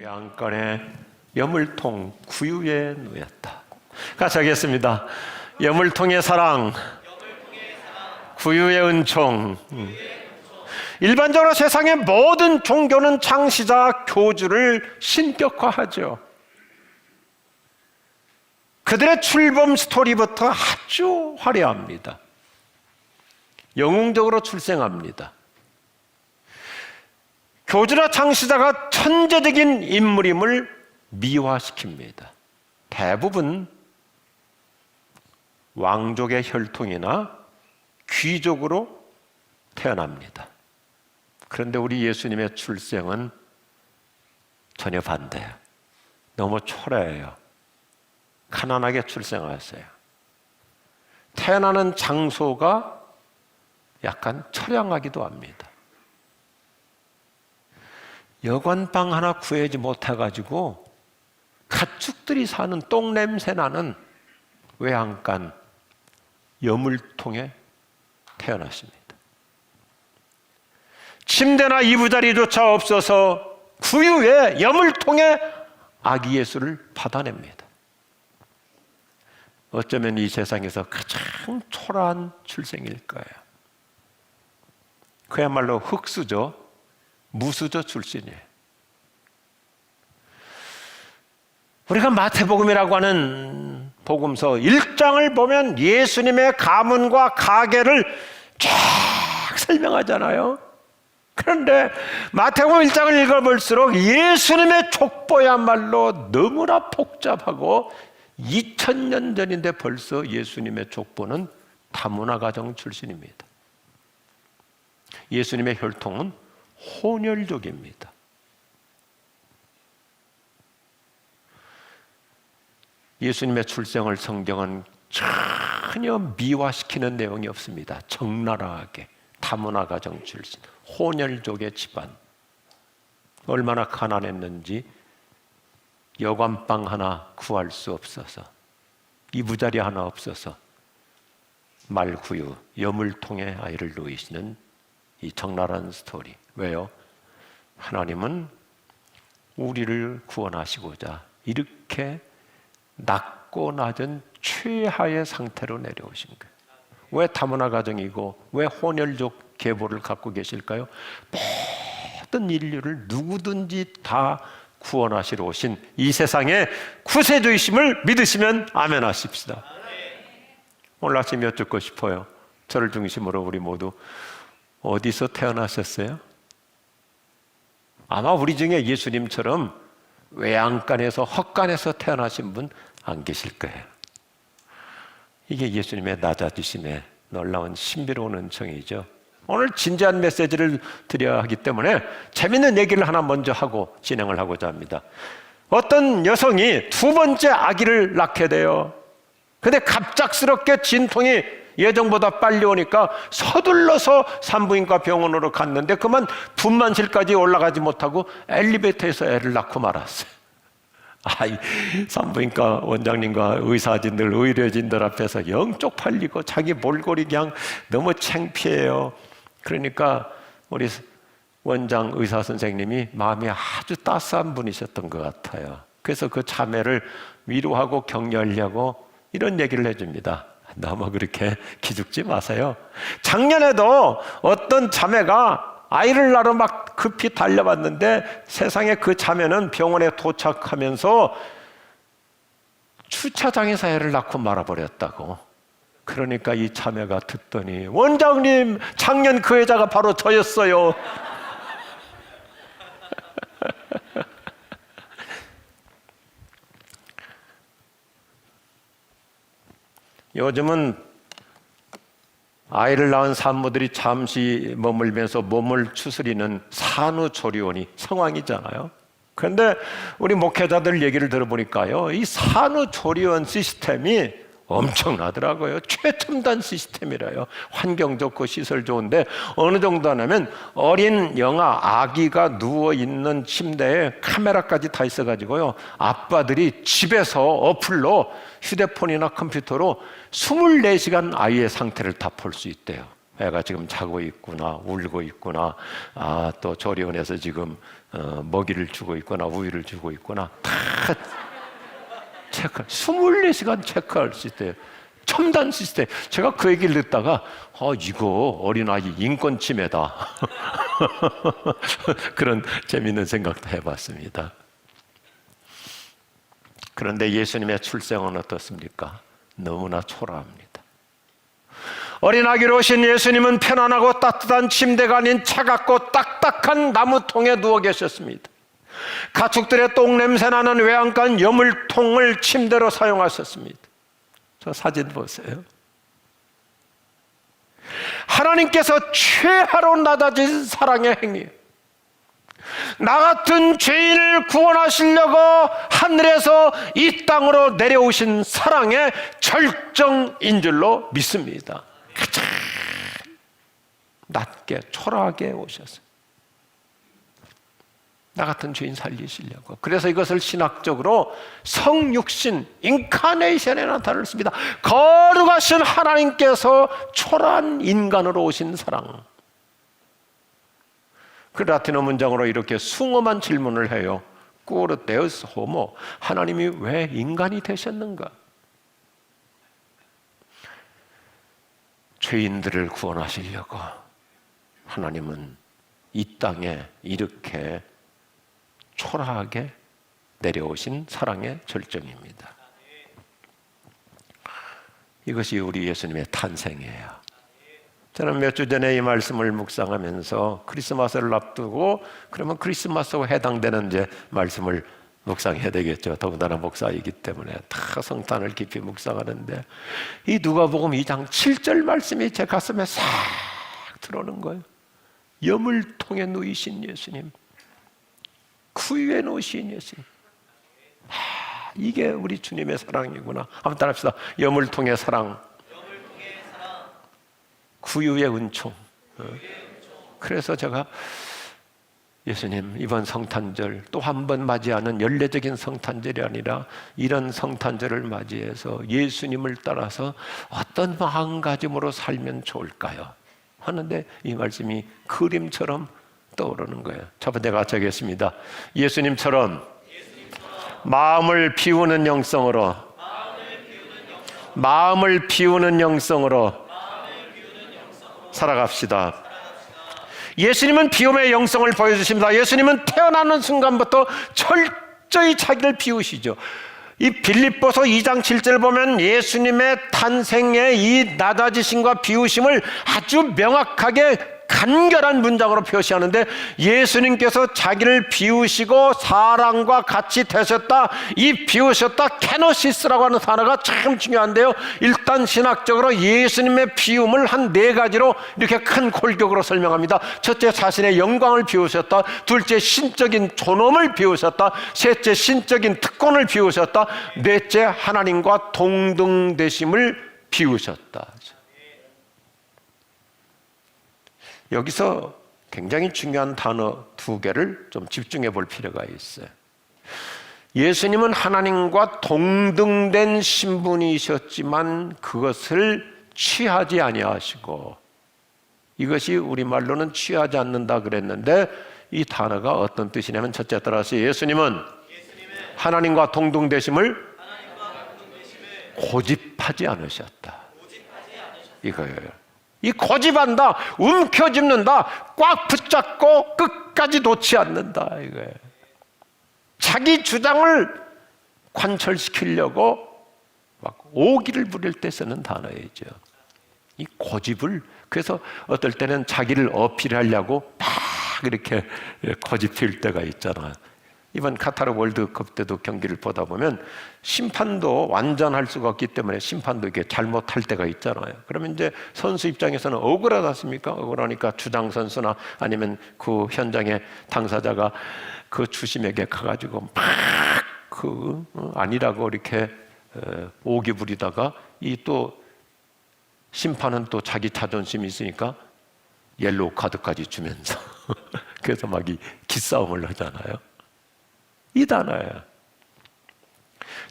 외양간에 여물통 구유에 놓였다. 같이 하겠습니다. 여물통의 사랑, 구유의 은총. 일반적으로 세상의 모든 종교는 창시자 교주를 신격화하죠. 그들의 출범 스토리부터 아주 화려합니다. 영웅적으로 출생합니다. 교주나 창시자가 천재적인 인물임을 미화시킵니다. 대부분 왕족의 혈통이나 귀족으로 태어납니다. 그런데 우리 예수님의 출생은 전혀 반대예요. 너무 초라해요. 가난하게 출생하셨어요. 태어나는 장소가 약간 처량하기도 합니다. 여관방 하나 구하지 못해가지고 가축들이 사는 똥냄새 나는 외양간 여물통에 태어났습니다. 침대나 이부자리조차 없어서 구유에 여물통에 아기 예수를 받아냅니다. 어쩌면 이 세상에서 가장 초라한 출생일 거예요. 그야말로 흙수저, 무수저 출신이에요. 우리가 마태복음이라고 하는 복음서 1장을 보면 예수님의 가문과 가계를 쫙 설명하잖아요. 그런데 마태복음 1장을 읽어볼수록 예수님의 족보야말로 너무나 복잡하고 2000년 전인데 벌써 예수님의 족보는 다문화 가정 출신입니다. 예수님의 혈통은 혼혈족입니다. 예수님의 출생을 성경은 전혀 미화시키는 내용이 없습니다. 적나라하게 다문화 가정 출신, 혼혈족의 집안. 얼마나 가난했는지 여관방 하나 구할 수 없어서, 이부자리 하나 없어서 말구유, 여물통에 아이를 놓이시는 이 적나라한 스토리. 왜요? 하나님은 우리를 구원하시고자 이렇게 낮고 낮은 최하의 상태로 내려오신 거예요. 왜 다문화 가정이고 왜 혼혈족 계보를 갖고 계실까요? 모든 인류를 누구든지 다 구원하시러 오신 이 세상의 구세주이심을 믿으시면 아멘 하십시다. 오늘 아침 여쭙고 싶어요. 저를 중심으로 우리 모두 어디서 태어나셨어요? 아마 우리 중에 예수님처럼 외양간에서 헛간에서 태어나신 분 안 계실 거예요. 이게 예수님의 낮아지심의 놀라운 신비로운 은총이죠. 오늘 진지한 메시지를 드려야 하기 때문에 재밌는 얘기를 하나 먼저 하고 진행을 하고자 합니다. 어떤 여성이 두 번째 아기를 낳게 돼요. 근데 갑작스럽게 진통이 예정보다 빨리 오니까 서둘러서 산부인과 병원으로 갔는데 그만 분만실까지 올라가지 못하고 엘리베이터에서 애를 낳고 말았어요. 산부인과 원장님과 의사진들, 의료진들 앞에서 영 쪽팔리고 자기 몰골이 그냥 너무 창피해요. 그러니까 우리 원장 의사 선생님이 마음이 아주 따스한 분이셨던 것 같아요. 그래서 그 자매를 위로하고 격려하려고 이런 얘기를 해줍니다. 너무 그렇게 기죽지 마세요. 작년에도 어떤 자매가 아이를 낳으러 막 급히 달려왔는데 세상에 그 자매는 병원에 도착하면서 주차장에서 애를 낳고 말아버렸다고. 그러니까 이 자매가 듣더니 원장님, 작년 그 여자가 바로 저였어요. 요즘은 아이를 낳은 산모들이 잠시 머물면서 몸을 추스리는 산후조리원이 상황이잖아요. 그런데 우리 목회자들 얘기를 들어보니까요, 이 산후조리원 시스템이 엄청나더라고요. 최첨단 시스템이라요. 환경 좋고 시설 좋은데 어느 정도 하냐면 어린 영아, 아기가 누워있는 침대에 카메라까지 다 있어가지고요, 아빠들이 집에서 어플로 휴대폰이나 컴퓨터로 24시간 아이의 상태를 다 볼 수 있대요. 애가 지금 자고 있구나, 울고 있구나, 또 조리원에서 지금 먹이를 주고 있구나, 우유를 주고 있구나, 다 체크, 24시간 체크할 수 있대요. 첨단 시스템. 제가 그 얘기를 듣다가 이거 어린아이 인권 침해다. 그런 재미있는 생각도 해봤습니다. 그런데 예수님의 출생은 어떻습니까? 너무나 초라합니다. 어린아기로 오신 예수님은 편안하고 따뜻한 침대가 아닌 차갑고 딱딱한 나무통에 누워 계셨습니다. 가축들의 똥냄새 나는 외양간 여물통을 침대로 사용하셨습니다. 저 사진 보세요. 하나님께서 최하로 낮아진 사랑의 행위, 나 같은 죄인을 구원하시려고 하늘에서 이 땅으로 내려오신 사랑의 절정인 줄로 믿습니다. 가장 낮게 초라하게 오셨어요. 나 같은 죄인 살리시려고. 그래서 이것을 신학적으로 성육신, 인카네이션에 나타를 씁니다. 거룩하신 하나님께서 초라한 인간으로 오신 사랑. 그 라틴어 문장으로 이렇게 숭엄한 질문을 해요. Cur Deus homo. 하나님이 왜 인간이 되셨는가? 죄인들을 구원하시려고 하나님은 이 땅에 이렇게 초라하게 내려오신 사랑의 절정입니다. 이것이 우리 예수님의 탄생이에요. 저는 몇 주 전에 이 말씀을 묵상하면서 크리스마스를 앞두고 그러면 크리스마스와 해당되는 이제 말씀을 묵상해야 되겠죠. 더군다나 목사이기 때문에 다 성탄을 깊이 묵상하는데 이 누가복음 2장 7절 말씀이 제 가슴에 싹 들어오는 거예요. 여물통에 누이신 예수님, 구유에 놓으신 예수님. 이게 우리 주님의 사랑이구나. 한번 따라합시다. 여물통의 사랑, 구유의 은총. 그래서 제가 예수님 이번 성탄절 또 한 번 맞이하는 연례적인 성탄절이 아니라 이런 성탄절을 맞이해서 예수님을 따라서 어떤 마음가짐으로 살면 좋을까요? 하는데 이 말씀이 그림처럼 떠오르는 거예요. 첫 번째 같이 하겠습니다. 예수님처럼 마음을 비우는 영성으로, 마음을 비우는 영성으로 살아갑시다. 예수님은 비움의 영성을 보여주십니다. 예수님은 태어나는 순간부터 철저히 자기를 비우시죠. 이 빌립보서 2장 7절 보면 예수님의 탄생의 이 낮아지심과 비우심을 아주 명확하게 간결한 문장으로 표시하는데 예수님께서 자기를 비우시고 사람과 같이 되셨다. 이 비우셨다, 케노시스라고 하는 단어가 참 중요한데요. 일단 신학적으로 예수님의 비움을 한 네 가지로 이렇게 큰 골격으로 설명합니다. 첫째, 자신의 영광을 비우셨다. 둘째, 신적인 존엄을 비우셨다. 셋째, 신적인 특권을 비우셨다. 넷째, 하나님과 동등되심을 비우셨다. 여기서 굉장히 중요한 단어 두 개를 좀 집중해 볼 필요가 있어요. 예수님은 하나님과 동등된 신분이셨지만 그것을 취하지 아니하시고, 이것이 우리말로는 취하지 않는다 그랬는데 이 단어가 어떤 뜻이냐면 첫째 따라서 예수님은 하나님과 동등되심을 고집하지 않으셨다. 이거예요. 이 고집한다, 움켜쥐는다, 꽉 붙잡고 끝까지 놓지 않는다 이거예요. 자기 주장을 관철시키려고 막 오기를 부릴 때 쓰는 단어이죠. 이 고집을, 그래서 어떨 때는 자기를 어필하려고 막 이렇게 고집 필 때가 있잖아요. 이번 카타르 월드컵 때도 경기를 보다 보면 심판도 완전할 수가 없기 때문에 심판도 이렇게 잘못할 때가 있잖아요. 그러면 이제 선수 입장에서는 억울하지 않습니까? 억울하니까 주장 선수나 아니면 그 현장의 당사자가 그 주심에게 가가지고 막 아니라고 이렇게 오기 부리다가 이 또 심판은 또 자기 자존심이 있으니까 옐로우 카드까지 주면서 그래서 막 이 기싸움을 하잖아요. 이 단어예요.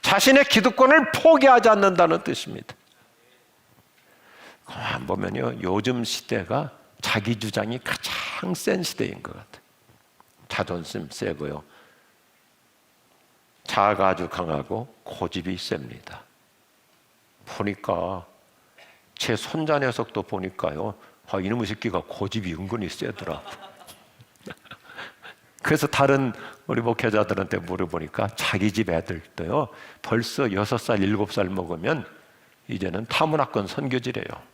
자신의 기득권을 포기하지 않는다는 뜻입니다. 가만 보면요, 요즘 시대가 자기 주장이 가장 센 시대인 것 같아요. 자존심 세고요, 자아가 아주 강하고 고집이 셉니다. 보니까 제 손자 녀석도 보니까요, 이놈의 새끼가 고집이 은근히 세더라. 그래서 다른 우리 목회자들한테 물어보니까 자기 집 애들도요, 벌써 6살, 7살 먹으면 이제는 타문화권 선교지래요.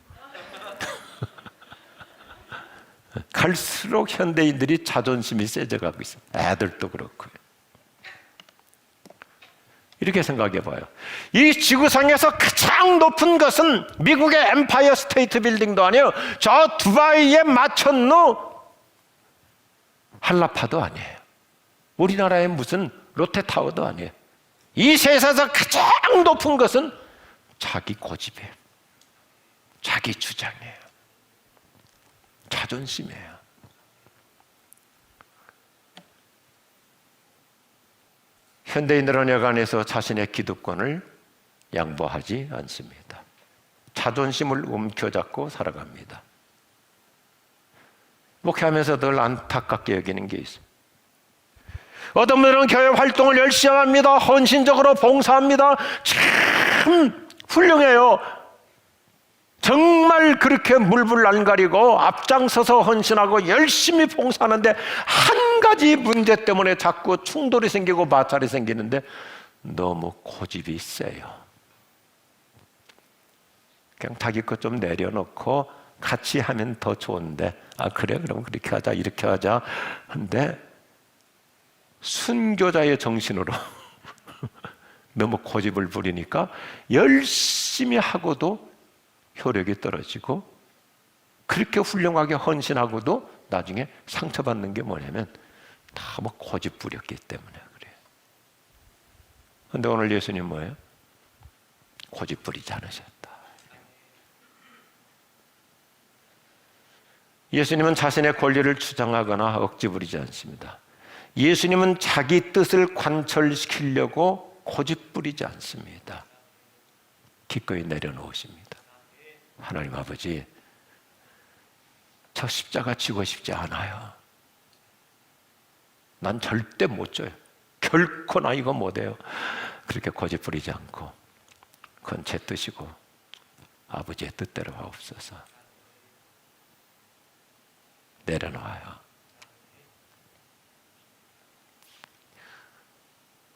갈수록 현대인들이 자존심이 세져가고 있어요. 애들도 그렇고요. 이렇게 생각해 봐요. 이 지구상에서 가장 높은 것은 미국의 엠파이어 스테이트 빌딩도 아니에요. 저 두바이의 마천루 한라파도 아니에요. 우리나라의 무슨 롯데타워도 아니에요. 이 세상에서 가장 높은 것은 자기 고집이에요. 자기 주장이에요. 자존심이에요. 현대인들은 여간에서 자신의 기득권을 양보하지 않습니다. 자존심을 움켜잡고 살아갑니다. 목회하면서 늘 안타깝게 여기는 게 있어요. 어떤 분들은 교회 활동을 열심히 합니다. 헌신적으로 봉사합니다. 참 훌륭해요. 정말 그렇게 물불 안 가리고 앞장서서 헌신하고 열심히 봉사하는데 한 가지 문제 때문에 자꾸 충돌이 생기고 마찰이 생기는데 너무 고집이 세요. 그냥 자기 것 좀 내려놓고 같이 하면 더 좋은데, 그래, 그럼 그렇게 하자, 이렇게 하자. 근데 순교자의 정신으로 너무 고집을 부리니까 열심히 하고도 효력이 떨어지고, 그렇게 훌륭하게 헌신하고도 나중에 상처받는 게 뭐냐면 다 뭐 고집 부렸기 때문에 그래요. 그런데 오늘 예수님 뭐예요? 고집 부리지 않으셨다. 예수님은 자신의 권리를 주장하거나 억지 부리지 않습니다. 예수님은 자기 뜻을 관철시키려고 고집 부리지 않습니다. 기꺼이 내려놓으십니다. 하나님 아버지, 저 십자가 지고 싶지 않아요. 난 절대 못 져요. 결코 나 이거 못해요. 그렇게 고집 부리지 않고, 그건 제 뜻이고 아버지의 뜻대로 하옵소서. 내려놓아요.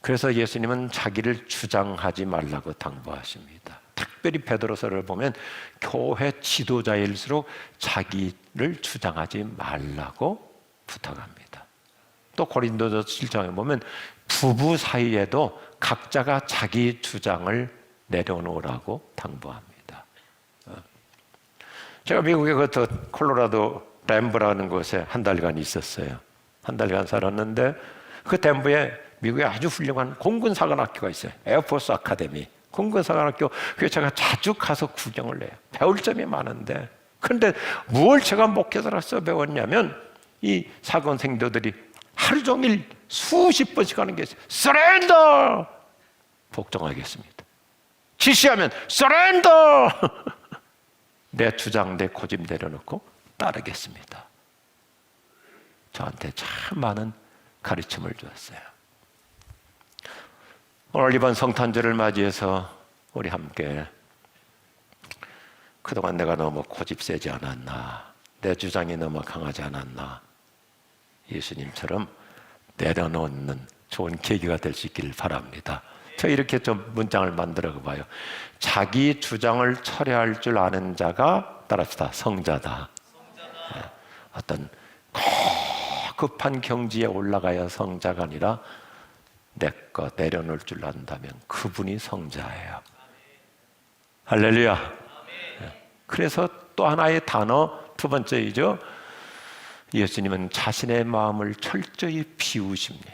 그래서 예수님은 자기를 주장하지 말라고 당부하십니다. 특별히 베드로서를 보면 교회 지도자일수록 자기를 주장하지 말라고 부탁합니다. 또 고린도서 7장에 보면 부부 사이에도 각자가 자기 주장을 내려놓으라고 당부합니다. 제가 미국의 그 콜로라도 덴버라는 곳에 한 달간 있었어요. 한 달간 살았는데 그 덴버에 미국에 아주 훌륭한 공군사관학교가 있어요. 에어포스 아카데미 공군사관학교. 그게 제가 자주 가서 구경을 해요. 배울 점이 많은데, 그런데 뭘 제가 목회자로서 배웠냐면 이 사관생도들이 하루 종일 수십 번씩 하는 게 있어요. 서렌더! 복종하겠습니다. 지시하면 서렌더! 내 주장, 내 고집 내려놓고 따르겠습니다. 저한테 참 많은 가르침을 주었어요. 오늘 이번 성탄절을 맞이해서 우리 함께 그동안 내가 너무 고집 세지 않았나, 내 주장이 너무 강하지 않았나, 예수님처럼 내려놓는 좋은 계기가 될 수 있기를 바랍니다. 저 이렇게 좀 문장을 만들어 봐요. 자기 주장을 철회할 줄 아는 자가, 따라합시다, 성자다. 어떤 급한 경지에 올라가야 성자가 아니라 내 거 내려놓을 줄 안다면 그분이 성자예요. 할렐루야. 그래서 또 하나의 단어, 두 번째이죠. 예수님은 자신의 마음을 철저히 비우십니다.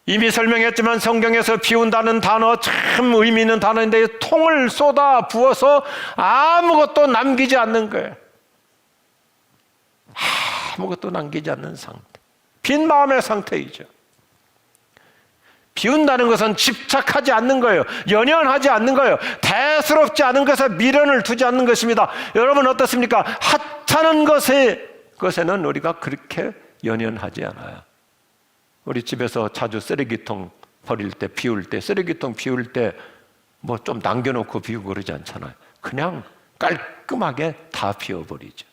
이미 설명했지만 성경에서 비운다는 단어 참 의미 있는 단어인데, 통을 쏟아 부어서 아무것도 남기지 않는 거예요. 아무것도 남기지 않는 상태, 빈 마음의 상태이죠. 비운다는 것은 집착하지 않는 거예요. 연연하지 않는 거예요. 대수롭지 않은 것에 미련을 두지 않는 것입니다. 여러분 어떻습니까? 하찮은 것에는 우리가 그렇게 연연하지 않아요. 우리 집에서 자주 쓰레기통 버릴 때, 비울 때, 쓰레기통 비울 때 뭐 좀 남겨놓고 비우고 그러지 않잖아요. 그냥 깔끔하게 다 비워버리죠.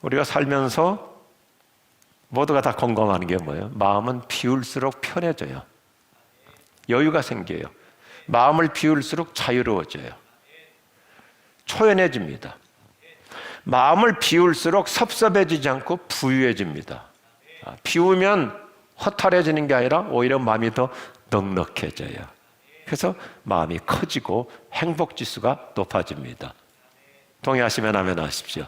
우리가 살면서 모두가 다 공감하는 게 뭐예요? 마음은 비울수록 편해져요. 여유가 생겨요. 마음을 비울수록 자유로워져요. 초연해집니다. 마음을 비울수록 섭섭해지지 않고 부유해집니다. 비우면 허탈해지는 게 아니라 오히려 마음이 더 넉넉해져요. 그래서 마음이 커지고 행복지수가 높아집니다. 동의하시면 아멘 하십시오.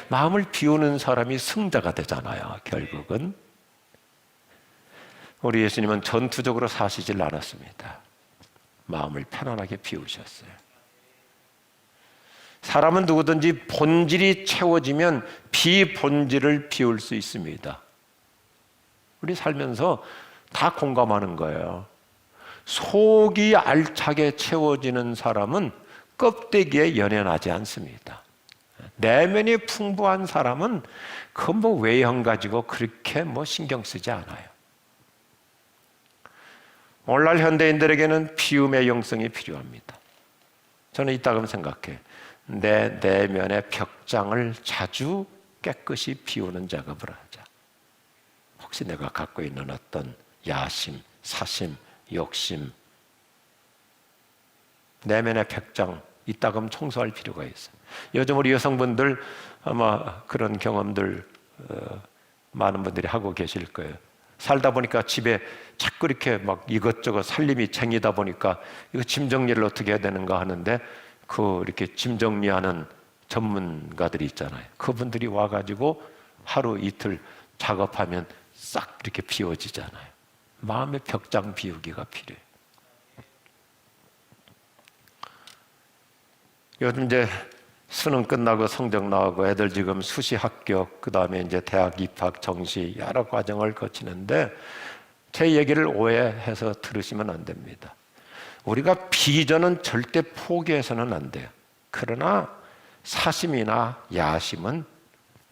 마음을 비우는 사람이 승자가 되잖아요. 결국은 우리 예수님은 전투적으로 사시질 않았습니다. 마음을 편안하게 비우셨어요. 사람은 누구든지 본질이 채워지면 비본질을 비울 수 있습니다. 우리 살면서 다 공감하는 거예요. 속이 알차게 채워지는 사람은 껍데기에 연연하지 않습니다. 내면이 풍부한 사람은 그 외형 가지고 그렇게 신경 쓰지 않아요. 오늘날 현대인들에게는 비움의 영성이 필요합니다. 저는 이따금 생각해. 내 내면의 벽장을 자주 깨끗이 비우는 작업을 하자. 혹시 내가 갖고 있는 어떤 야심, 사심, 욕심, 내면의 벽장 이따금 청소할 필요가 있어요. 요즘 우리 여성분들 아마 그런 경험들 많은 분들이 하고 계실 거예요. 살다 보니까 집에 자꾸 이렇게 이것저것 살림이 쟁이다 보니까 이거 짐 정리를 어떻게 해야 되는가 하는데 이렇게 짐 정리하는 전문가들이 있잖아요. 그분들이 와가지고 하루 이틀 작업하면 싹 이렇게 비워지잖아요. 마음의 벽장 비우기가 필요해요. 요즘 이제 수능 끝나고 성적 나오고 애들 지금 수시 합격, 그 다음에 이제 대학 입학, 정시 여러 과정을 거치는데 제 얘기를 오해해서 들으시면 안 됩니다. 우리가 비전은 절대 포기해서는 안 돼요. 그러나 사심이나 야심은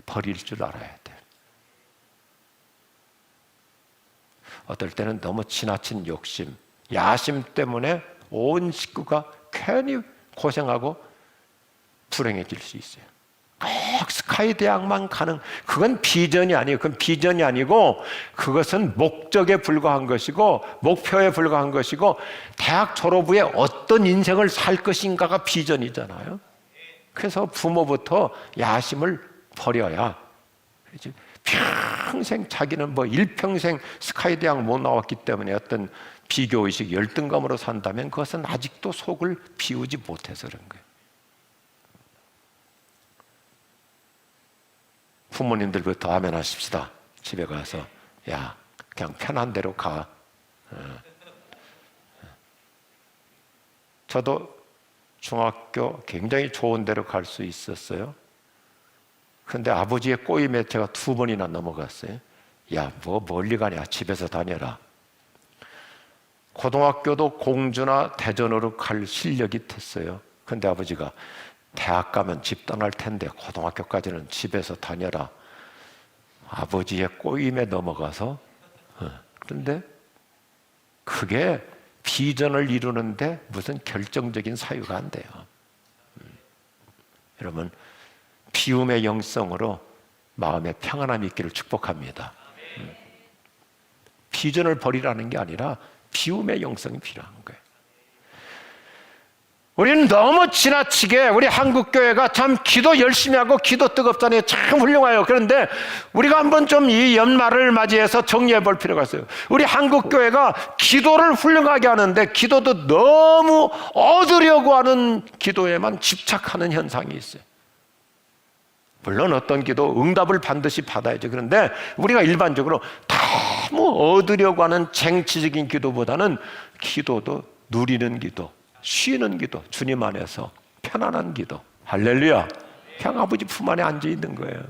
버릴 줄 알아야 돼요. 어떨 때는 너무 지나친 욕심, 야심 때문에 온 식구가 괜히 고생하고 불행해질 수 있어요. 꼭 스카이 대학만 가는, 그건 비전이 아니에요. 그건 비전이 아니고 그것은 목적에 불과한 것이고 목표에 불과한 것이고 대학 졸업 후에 어떤 인생을 살 것인가가 비전이잖아요. 그래서 부모부터 야심을 버려야 평생 자기는 일평생 스카이 대학 못 나왔기 때문에 어떤 비교의식, 열등감으로 산다면 그것은 아직도 속을 비우지 못해서 그런 거예요. 부모님들부터 아멘 하십시다. 집에 가서 야 그냥 편한 대로 가. 저도 중학교 굉장히 좋은 데로 갈 수 있었어요. 그런데 아버지의 꼬임에 제가 2번이나 넘어갔어요. 야, 멀리 가냐? 집에서 다녀라. 고등학교도 공주나 대전으로 갈 실력이 됐어요. 그런데 아버지가 대학 가면 집 떠날 텐데 고등학교까지는 집에서 다녀라. 아버지의 꼬임에 넘어가서 그런데 그게 비전을 이루는데 무슨 결정적인 사유가 안 돼요. 여러분 비움의 영성으로 마음의 평안함이 있기를 축복합니다. 비전을 버리라는 게 아니라 비움의 영성이 필요한 거예요. 우리는 너무 지나치게 우리 한국교회가 참 기도 열심히 하고 기도 뜨겁잖아요. 참 훌륭해요. 그런데 우리가 한번 좀 이 연말을 맞이해서 정리해 볼 필요가 있어요. 우리 한국교회가 기도를 훌륭하게 하는데 기도도 너무 얻으려고 하는 기도에만 집착하는 현상이 있어요. 물론 어떤 기도 응답을 반드시 받아야죠. 그런데 우리가 일반적으로 너무 얻으려고 하는 쟁취적인 기도보다는 기도도 누리는 기도, 쉬는 기도, 주님 안에서 편안한 기도. 할렐루야. 그냥 아버지 품 안에 앉아 있는 거예요.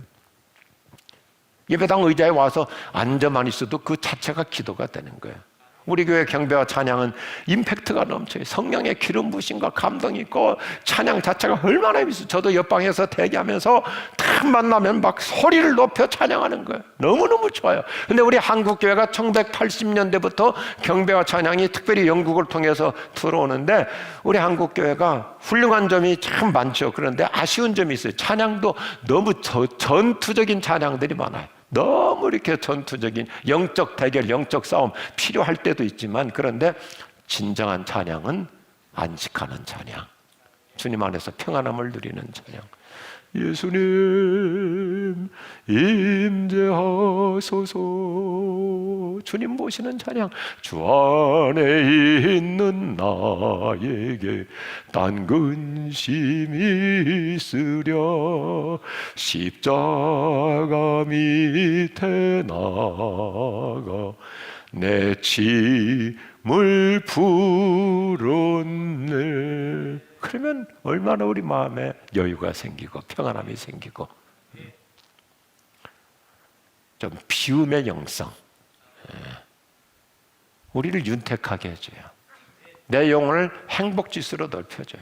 예배당 의자에 와서 앉아만 있어도 그 자체가 기도가 되는 거예요. 우리 교회 경배와 찬양은 임팩트가 넘쳐요. 성령의 기름 부심과 감동이 있고 찬양 자체가 얼마나 있어요. 저도 옆방에서 대기하면서 딱 만나면 막 소리를 높여 찬양하는 거예요. 너무너무 좋아요. 근데 우리 한국교회가 1980년대부터 경배와 찬양이 특별히 영국을 통해서 들어오는데 우리 한국교회가 훌륭한 점이 참 많죠. 그런데 아쉬운 점이 있어요. 찬양도 너무 전투적인 찬양들이 많아요. 너무 이렇게 전투적인 영적 대결, 영적 싸움 필요할 때도 있지만, 그런데 진정한 찬양은 안식하는 찬양, 주님 안에서 평안함을 누리는 찬양. 예수님 임재하소서. 주님 모시는 찬양. 주 안에 있는 나에게 딴 근심이 있으랴. 십자가 밑에 나가 내 짐을 풀었네. 그러면 얼마나 우리 마음에 여유가 생기고 평안함이 생기고, 좀 비움의 영성, 우리를 윤택하게 해줘요. 내 영혼을 행복지수로 넓혀줘요.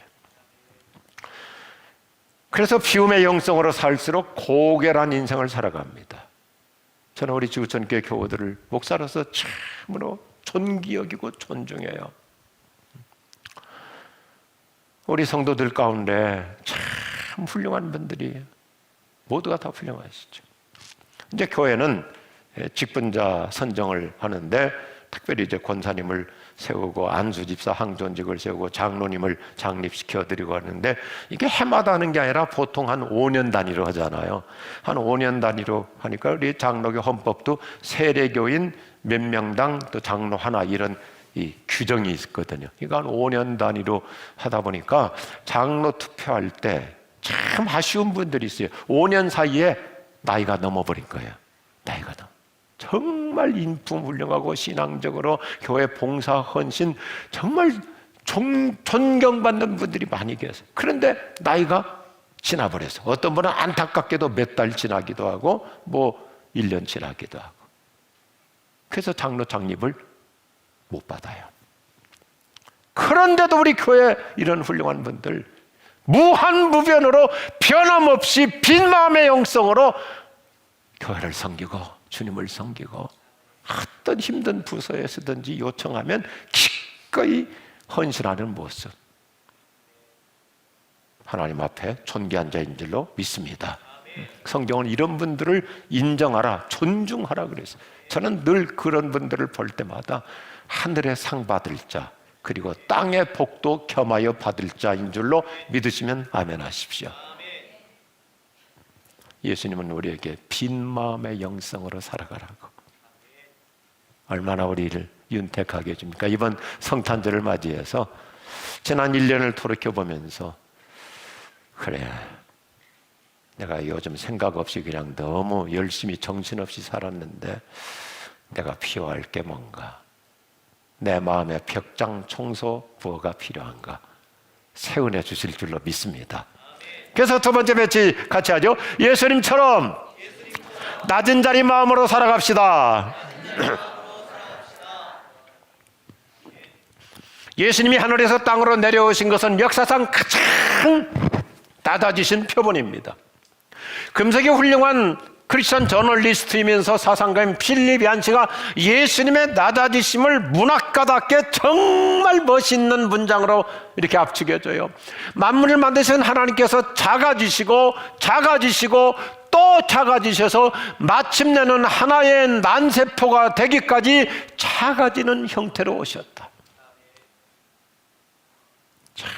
그래서 비움의 영성으로 살수록 고결한 인생을 살아갑니다. 저는 우리 지구촌교회 교우들을 목사로서 참으로 존귀 여기고 존중해요. 우리 성도들 가운데 참 훌륭한 분들이 모두가 다 훌륭하시죠. 이제 교회는 직분자 선정을 하는데 특별히 이제 권사님을 세우고 안수집사 항존직을 세우고 장로님을 장립시켜드리고 하는데, 이게 해마다 하는 게 아니라 보통 한 5년 단위로 하잖아요. 한 5년 단위로 하니까 우리 장로교 헌법도 세례교인 몇 명당 또 장로 하나 이런 이 규정이 있거든요. 이거 한 5년 단위로 하다 보니까 장로 투표할 때 참 아쉬운 분들이 있어요. 5년 사이에 나이가 넘어버린 거예요. 나이가 넘어. 정말 인품 훌륭하고 신앙적으로 교회 봉사 헌신 정말 존경받는 분들이 많이 계세요. 그런데 나이가 지나버려서 어떤 분은 안타깝게도 몇 달 지나기도 하고 뭐 1년 지나기도 하고, 그래서 장로 장립을 못 받아요. 그런데도 우리 교회 이런 훌륭한 분들 무한무변으로 변함없이 빈 마음의 영성으로 교회를 섬기고 주님을 섬기고, 어떤 힘든 부서에서든지 요청하면 기꺼이 헌신하는 모습, 하나님 앞에 존귀한 자인 줄로 믿습니다. 성경은 이런 분들을 인정하라, 존중하라 그랬어요. 저는 늘 그런 분들을 볼 때마다 하늘의 상 받을 자, 그리고 땅의 복도 겸하여 받을 자인 줄로 믿으시면 아멘 하십시오. 예수님은 우리에게 빈 마음의 영성으로 살아가라고 얼마나 우리를 윤택하게 해줍니까? 이번 성탄절을 맞이해서 지난 1년을 돌이켜보면서, 그래, 내가 요즘 생각 없이 그냥 너무 열심히 정신없이 살았는데 내가 필요할 게 뭔가, 내 마음의 벽장 청소 부어가 필요한가 세운해 주실 줄로 믿습니다. 그래서 두 번째 배치 같이 하죠. 예수님처럼 낮은 자리 마음으로 살아갑시다. 예수님이 하늘에서 땅으로 내려오신 것은 역사상 가장 낮아지신 표본입니다. 금세기 훌륭한 크리스천 저널리스트이면서 사상가인 필립 얀시가 예수님의 낮아지심을 문학가답게 정말 멋있는 문장으로 이렇게 압축해줘요. 만물을 만드신 하나님께서 작아지시고 작아지시고 또 작아지셔서 마침내는 하나의 난세포가 되기까지 작아지는 형태로 오셨다. 참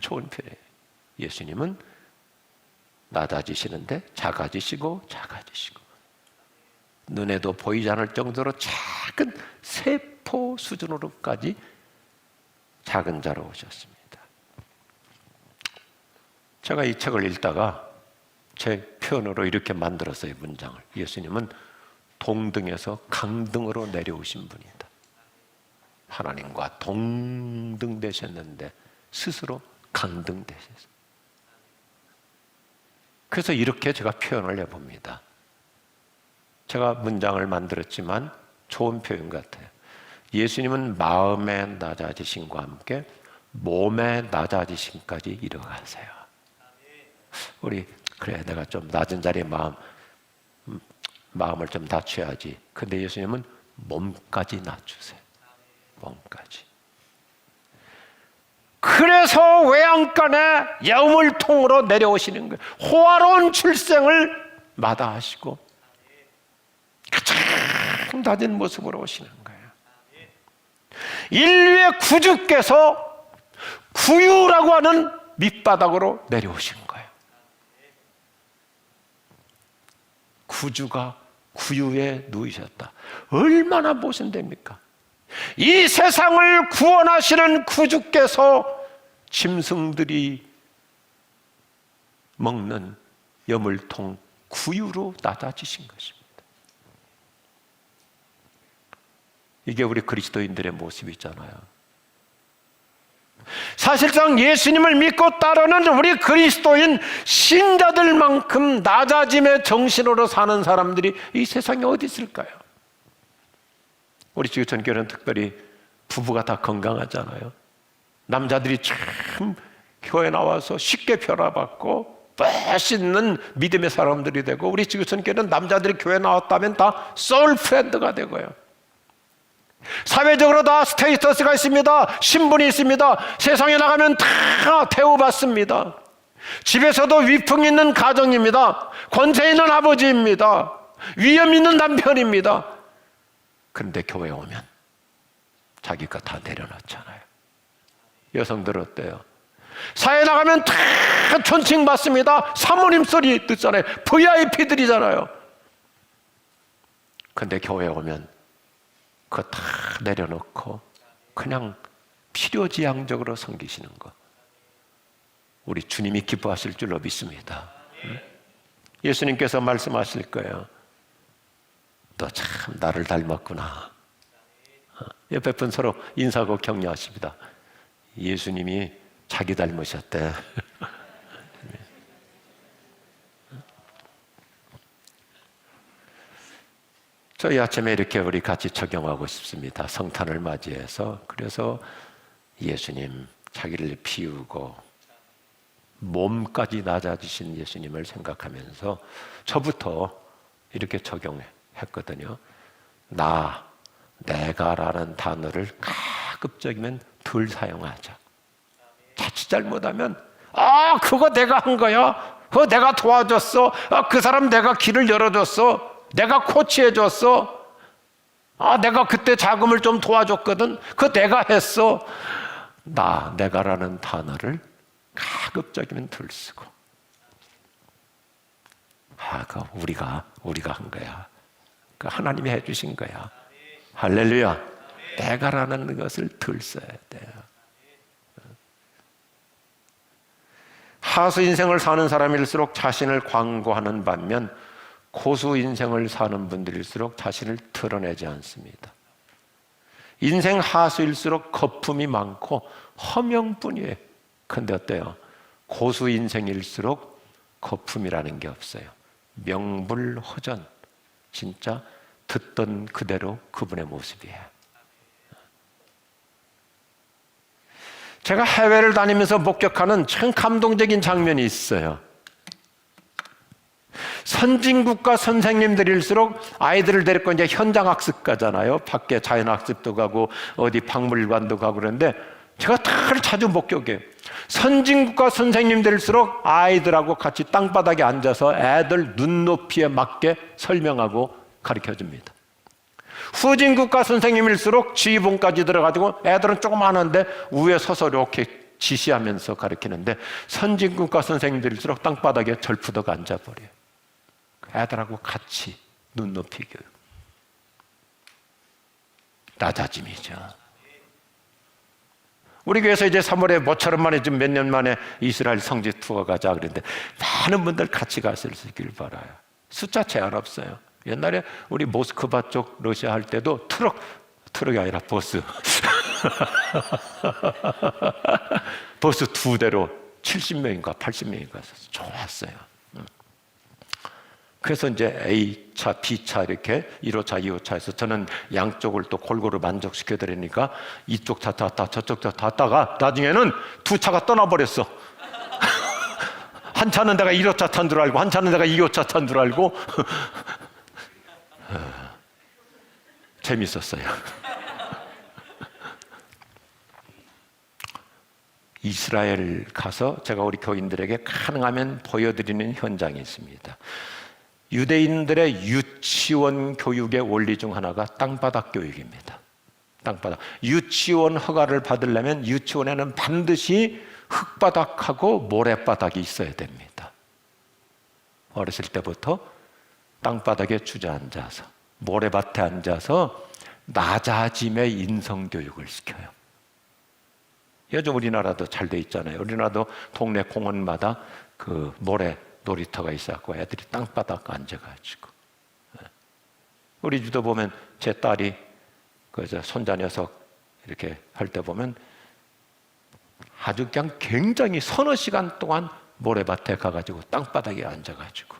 좋은 표현이에요. 예수님은 낮아지시는데 작아지시고 작아지시고, 눈에도 보이지 않을 정도로 작은 세포 수준으로까지 작은 자로 오셨습니다. 제가 이 책을 읽다가 제 표현으로 이렇게 만들었어요, 문장을. 예수님은 동등에서 강등으로 내려오신 분이다. 하나님과 동등 되셨는데 스스로 강등 되셨어요. 그래서 이렇게 제가 표현을 해봅니다. 제가 문장을 만들었지만 좋은 표현 같아요. 예수님은 마음의 낮아지심과 함께 몸의 낮아지심까지 이뤄가세요. 우리 그래 내가 좀 낮은 자리에 마음을 좀 낮춰야지. 근데 예수님은 몸까지 낮추세요. 몸까지. 그래서 외양간에 여우물통으로 내려오시는 거예요. 호화로운 출생을 마다하시고 가장 낮은 모습으로 오시는 거예요. 인류의 구주께서 구유라고 하는 밑바닥으로 내려오신 거예요. 구주가 구유에 누이셨다. 얼마나 모순됩니까? 이 세상을 구원하시는 구주께서 짐승들이 먹는 여물통 구유로 낮아지신 것입니다. 이게 우리 그리스도인들의 모습이잖아요. 사실상 예수님을 믿고 따르는 우리 그리스도인 신자들만큼 낮아짐의 정신으로 사는 사람들이 이 세상에 어디 있을까요? 우리 지구촌교회는 특별히 부부가 다 건강하잖아요. 남자들이 참 교회 나와서 쉽게 변화받고 멋있는 믿음의 사람들이 되고, 우리 지구촌교회는 남자들이 교회 나왔다면 다 소울 프렌드가 되고요. 사회적으로 다 스테이터스가 있습니다. 신분이 있습니다. 세상에 나가면 다 대우받습니다. 집에서도 위풍 있는 가정입니다. 권세 있는 아버지입니다. 위험 있는 남편입니다. 그런데 교회에 오면 자기 것 다 내려놓잖아요. 여성들 어때요? 사회 나가면 다 존칭받습니다. 사모님 소리 듣잖아요. VIP들이잖아요. 근데 교회에 오면 그거 다 내려놓고 그냥 필요지향적으로 섬기시는 거, 우리 주님이 기뻐하실 줄로 믿습니다. 예수님께서 말씀하실 거예요. 너 참 나를 닮았구나. 옆에 분 서로 인사하고 격려하십니다. 예수님이 자기 닮으셨대. 저희 아침에 이렇게 우리 같이 적용하고 싶습니다. 성탄을 맞이해서. 그래서 예수님 자기를 비우고 몸까지 낮아지신 예수님을 생각하면서 저부터 이렇게 적용했거든요. 내가라는 단어를 가급적이면 덜 사용하자. 자칫 잘못하면 그거 내가 한 거야. 그거 내가 도와줬어. 그 사람 내가 길을 열어줬어. 내가 코치해줬어. 내가 그때 자금을 좀 도와줬거든. 그거 내가 했어. 내가라는 단어를 가급적이면 덜 쓰고, 그거 우리가 한 거야. 그 하나님이 해주신 거야. 할렐루야. 내가라는 것을 덜 써야 돼요. 하수 인생을 사는 사람일수록 자신을 광고하는 반면 고수 인생을 사는 분들일수록 자신을 드러내지 않습니다. 인생 하수일수록 거품이 많고 허명뿐이에요. 근데 어때요? 고수 인생일수록 거품이라는 게 없어요. 명불허전. 진짜 듣던 그대로 그분의 모습이에요. 제가 해외를 다니면서 목격하는 참 감동적인 장면이 있어요. 선진국가 선생님들일수록 아이들을 데리고 이제 현장 학습 가잖아요. 밖에 자연 학습도 가고 어디 박물관도 가고 그러는데 제가 다들 자주 목격해요. 선진국가 선생님들일수록 아이들하고 같이 땅바닥에 앉아서 애들 눈높이에 맞게 설명하고 가르쳐줍니다. 후진국가 선생님일수록 지휘봉까지 들어가지고 애들은 조그마한데 위에 서서 이렇게 지시하면서 가르치는데, 선진국가 선생님들일수록 땅바닥에 절푸덕 앉아버려요. 애들하고 같이 눈높이 교육. 낮아짐이죠. 우리 교회에서 이제 3월에 모처럼 만에 좀 몇 년 만에 이스라엘 성지 투어 가자 그랬는데 많은 분들 같이 가실 수 있길 바라요. 숫자 제한 없어요. 옛날에 우리 모스크바 쪽 러시아 할 때도 트럭이 아니라 버스 버스 2대로 70명인가 80명인가 좋았어요. 그래서 이제 A차, B차 이렇게 1호차, 2호차에서 저는 양쪽을 또 골고루 만족시켜 드리니까 이쪽 차 탔다 저쪽 차 탔다가 나중에는 두 차가 떠나버렸어. 한 차는 내가 1호차 탄 줄 알고 한 차는 내가 2호차 탄 줄 알고 재밌었어요. 이스라엘 가서 제가 우리 교인들에게 가능하면 보여드리는 현장이 있습니다. 유대인들의 유치원 교육의 원리 중 하나가 땅바닥 교육입니다. 땅바닥. 유치원 허가를 받으려면 유치원에는 반드시 흙바닥하고 모래바닥이 있어야 됩니다. 어렸을 때부터 땅바닥에 주저앉아서 모래밭에 앉아서 낮아짐의 인성교육을 시켜요. 요즘 우리나라도 잘 돼 있잖아요. 우리나라도 동네 공원마다 그 모래 놀이터가 있어갖고 애들이 땅바닥 앉아가지고. 우리 집도 보면 제 딸이 그 손자 녀석 이렇게 할 때 보면 아주 그냥 굉장히 서너 시간 동안 모래밭에 가가지고 땅바닥에 앉아가지고.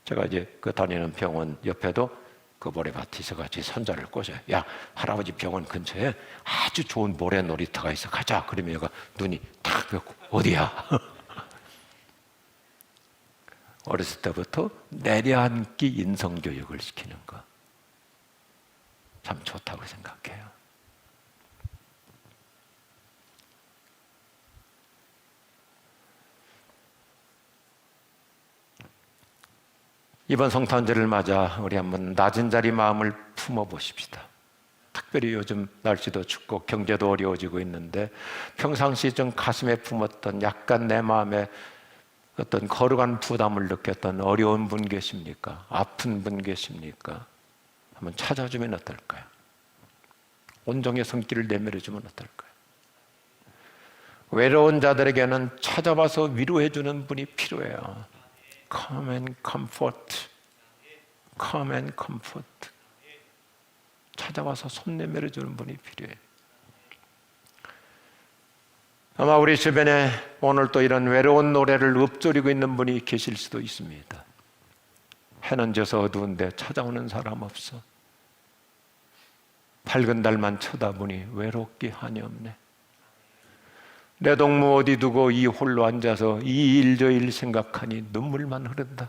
제가 이제 그 다니는 병원 옆에도 그 모래밭이 있어가지고 손자를 꼬셔요. 야, 할아버지 병원 근처에 아주 좋은 모래 놀이터가 있어. 가자. 그러면 얘가 눈이 탁 펴고 어디야? 어렸을 때부터 내려앉기 인성교육을 시키는 거 참 좋다고 생각해요. 이번 성탄절을 맞아 우리 한번 낮은 자리 마음을 품어보십시다. 특별히 요즘 날씨도 춥고 경제도 어려워지고 있는데 평상시 좀 가슴에 품었던 약간 내 마음에 어떤 거룩한 부담을 느꼈던 어려운 분 계십니까? 아픈 분 계십니까? 한번 찾아주면 어떨까요? 온종의 손길을 내밀어주면 어떨까요? 외로운 자들에게는 찾아와서 위로해주는 분이 필요해요. Come and comfort. Come and comfort. 찾아와서 손 내밀어주는 분이 필요해요. 아마 우리 주변에 오늘 또 이런 외로운 노래를 읊조리고 있는 분이 계실 수도 있습니다. 해는 져서 어두운데 찾아오는 사람 없어. 밝은 달만 쳐다보니 외롭기 한이 없네. 내 동무 어디 두고 이 홀로 앉아서 이 일 저 일 생각하니 눈물만 흐른다.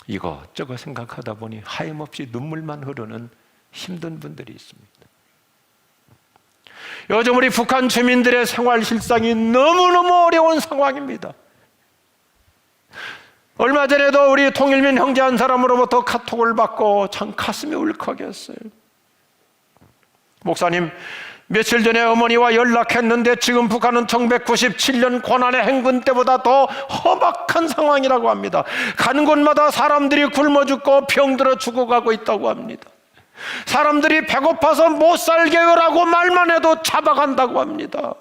이것저것 생각하다 보니 하염없이 눈물만 흐르는 힘든 분들이 있습니다. 요즘 우리 북한 주민들의 생활 실상이 너무너무 어려운 상황입니다. 얼마 전에도 우리 통일민 형제 한 사람으로부터 카톡을 받고 참 가슴이 울컥했어요. 목사님, 며칠 전에 어머니와 연락했는데 지금 북한은 1997년 고난의 행군 때보다 더 험악한 상황이라고 합니다. 가는 곳마다 사람들이 굶어 죽고 병들어 죽어가고 있다고 합니다. 사람들이 배고파서 못 살게요라고 말만 해도 잡아간다고 합니다.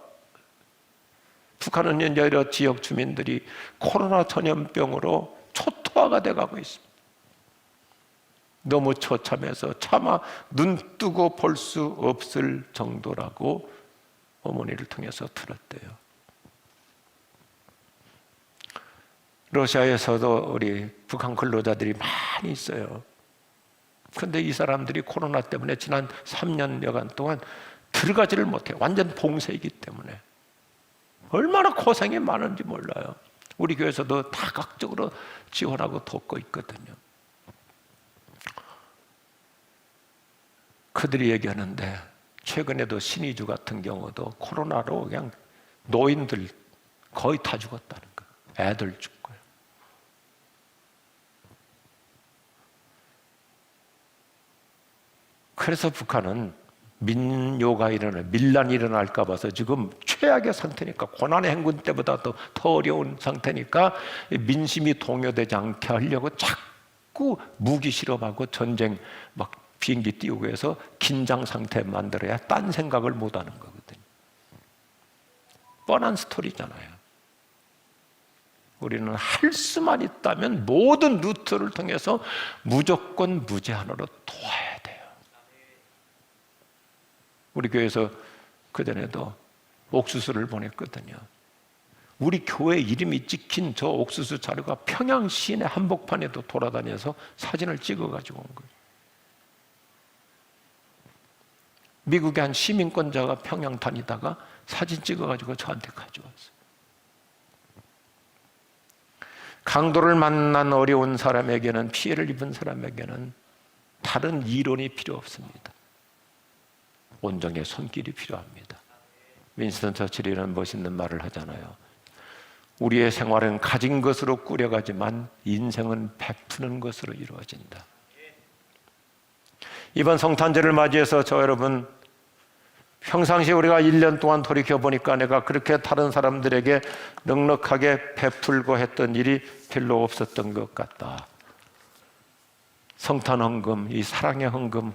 북한은 현재 여러 지역 주민들이 코로나 전염병으로 초토화가 돼가고 있습니다. 너무 처참해서 차마 눈 뜨고 볼 수 없을 정도라고 어머니를 통해서 들었대요. 러시아에서도 우리 북한 근로자들이 많이 있어요. 그런데 이 사람들이 코로나 때문에 지난 3년여간 동안 들어가지를 못해요. 완전 봉쇄이기 때문에. 얼마나 고생이 많은지 몰라요. 우리 교회에서도 다각적으로 지원하고 돕고 있거든요. 그들이 얘기하는데 최근에도 신의주 같은 경우도 코로나로 그냥 노인들 거의 다 죽었다는 거예요. 애들 죽고요. 그래서 북한은 민요가 밀란이 일어날까 봐서 지금 최악의 상태니까, 고난의 행군 때보다 더 어려운 상태니까 민심이 동요되지 않게 하려고 자꾸 무기 실험하고 전쟁 막 비행기 띄우고 해서 긴장 상태 만들어야 딴 생각을 못 하는 거거든요. 뻔한 스토리잖아요. 우리는 할 수만 있다면 모든 루트를 통해서 무조건 무제한으로 도와야 돼요. 우리 교회에서 그전에도 옥수수를 보냈거든요. 우리 교회 이름이 찍힌 저 옥수수 자루가 평양 시내 한복판에도 돌아다녀서 사진을 찍어가지고 온 거예요. 미국의 한 시민권자가 평양 다니다가 사진 찍어가지고 저한테 가져왔어요. 강도를 만난 어려운 사람에게는, 피해를 입은 사람에게는 다른 이론이 필요 없습니다. 온정의 손길이 필요합니다. 윈스턴 처칠이 이런 멋있는 말을 하잖아요. 우리의 생활은 가진 것으로 꾸려가지만 인생은 베푸는 것으로 이루어진다. 이번 성탄절을 맞이해서 저 여러분, 평상시에 우리가 1년 동안 돌이켜보니까 내가 그렇게 다른 사람들에게 넉넉하게 베풀고 했던 일이 별로 없었던 것 같다. 성탄 헌금, 이 사랑의 헌금,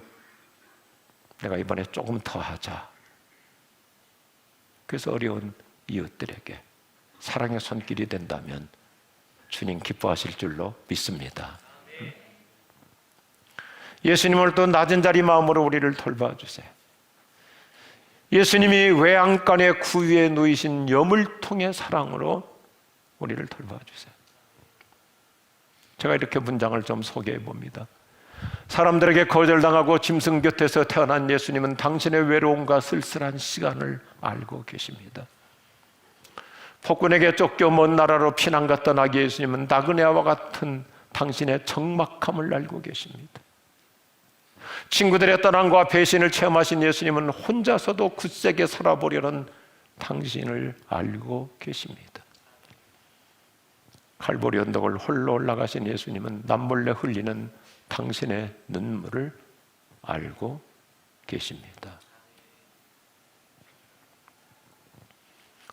내가 이번에 조금 더 하자. 그래서 어려운 이웃들에게 사랑의 손길이 된다면 주님 기뻐하실 줄로 믿습니다. 예수님을 또 낮은 자리 마음으로 우리를 돌봐주세요. 예수님이 외양간의 구유에 누이신 여물통의 사랑으로 우리를 돌봐주세요. 제가 이렇게 문장을 좀 소개해 봅니다. 사람들에게 거절당하고 짐승 곁에서 태어난 예수님은 당신의 외로움과 쓸쓸한 시간을 알고 계십니다. 폭군에게 쫓겨 먼 나라로 피난 갔던 아기 예수님은 나그네와 같은 당신의 적막함을 알고 계십니다. 친구들의 떠남과 배신을 체험하신 예수님은 혼자서도 굳세게 살아보려는 당신을 알고 계십니다. 칼보리 언덕을 홀로 올라가신 예수님은 남몰래 흘리는 당신의 눈물을 알고 계십니다.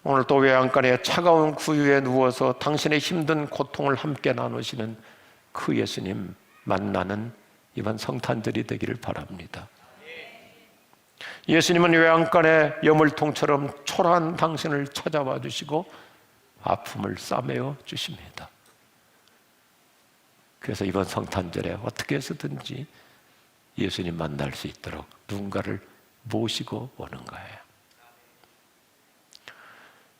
오늘 또 외양간의 차가운 구유에 누워서 당신의 힘든 고통을 함께 나누시는 그 예수님 만나는 이번 성탄절이 되기를 바랍니다. 예수님은 외양간의 여물통처럼 초라한 당신을 찾아와 주시고 아픔을 싸매어 주십니다. 그래서 이번 성탄절에 어떻게 해서든지 예수님 만날 수 있도록 누군가를 모시고 오는 거예요.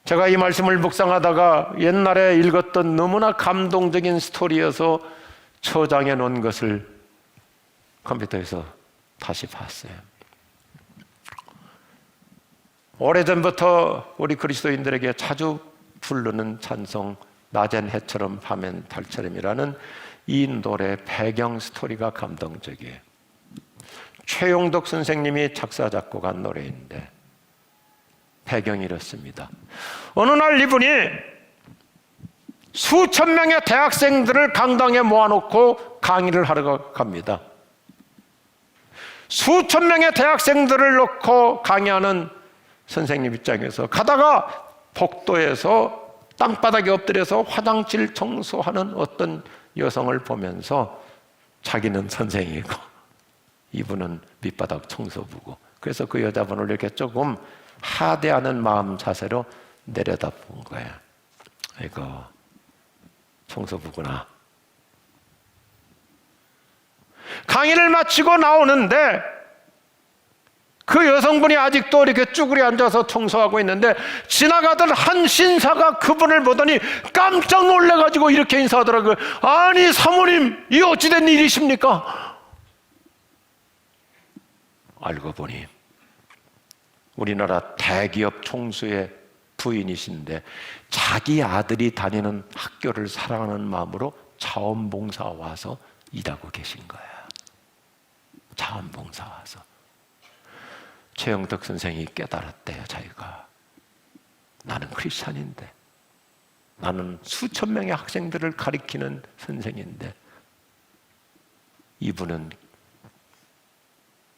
제가 이 말씀을 묵상하다가 옛날에 읽었던 너무나 감동적인 스토리여서 저장해 놓은 것을 컴퓨터에서 다시 봤어요. 오래전부터 우리 그리스도인들에게 자주 부르는 찬송 낮엔 해처럼 밤엔 달처럼이라는 이 노래 배경 스토리가 감동적이에요. 최용덕 선생님이 작사 작곡한 노래인데 배경이 이렇습니다. 어느 날 이분이 수천 명의 대학생들을 강당에 모아놓고 강의를 하러 갑니다. 수천 명의 대학생들을 놓고 강의하는 선생님 입장에서 가다가 복도에서 땅바닥에 엎드려서 화장실 청소하는 어떤 여성을 보면서 자기는 선생이고 이분은 밑바닥 청소부고, 그래서 그 여자분을 이렇게 조금 하대하는 마음 자세로 내려다본 거예요. 이거 청소부구나. 강의를 마치고 나오는데 그 여성분이 아직도 이렇게 쭈그려 앉아서 청소하고 있는데 지나가던 한 신사가 그분을 보더니 깜짝 놀라가지고 이렇게 인사하더라고요. 아니 사모님, 이 어찌된 일이십니까? 알고 보니 우리나라 대기업 총수의 부인이신데 자기 아들이 다니는 학교를 사랑하는 마음으로 자원봉사 와서 일하고 계신 거예요. 자원봉사 와서. 최영덕 선생이 깨달았대요. 자기가 나는 크리스찬인데, 나는 수천 명의 학생들을 가리키는 선생인데 이분은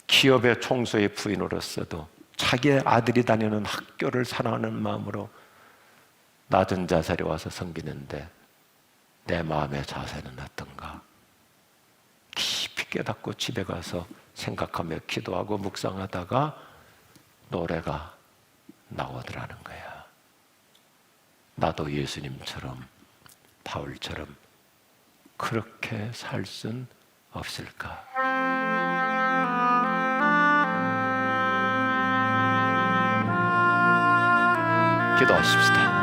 기업의 총수의 부인으로서도 자기의 아들이 다니는 학교를 사랑하는 마음으로 낮은 자세로 와서 섬기는데 내 마음의 자세는 어떤가? 깊이 깨닫고 집에 가서 생각하며 기도하고 묵상하다가 노래가 나오더라는 거야. 나도 예수님처럼 바울처럼 그렇게 살 순 없을까? 기도하십시다.